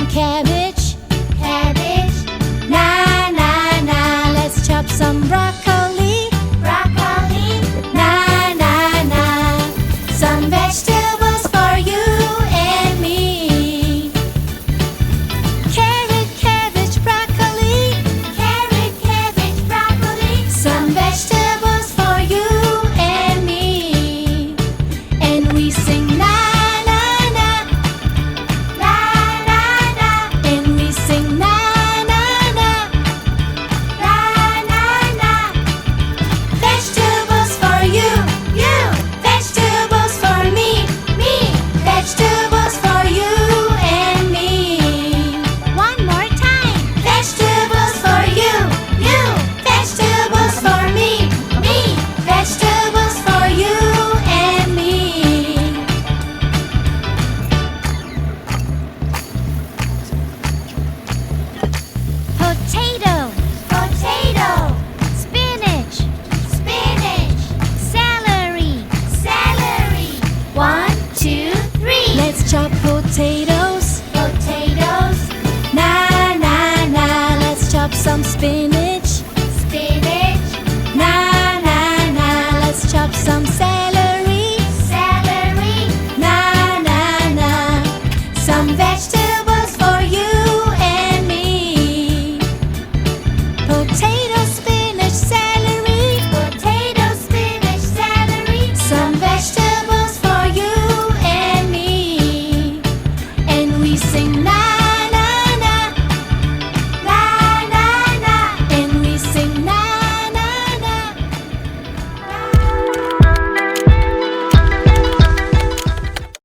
cabbage, cabbage. Na na na. Let's chop some broccoli, broccoli. Na na na. Some vegetables for you and me. Carrot, cabbage, broccoli. Carrot, cabbage, broccoli. Some vegetables for you and me. And we sing na na na, na na na. And we sing na na na, na na na. Vegetables for you, you. Vegetables for me, me. Vegetables for you and me. One more time. Vegetables for you, you. Vegetables for me, me. Vegetables for you and me. Potato, potato. Spinach, spinach. Celery, celery. 1, 2, 3. Let's chop potatoes, potatoes. Na na na. Let's chop some spinach, spinach. Na na na. Let's chop some celery, celery. Na na na. Some vegetables for you and me. Potato,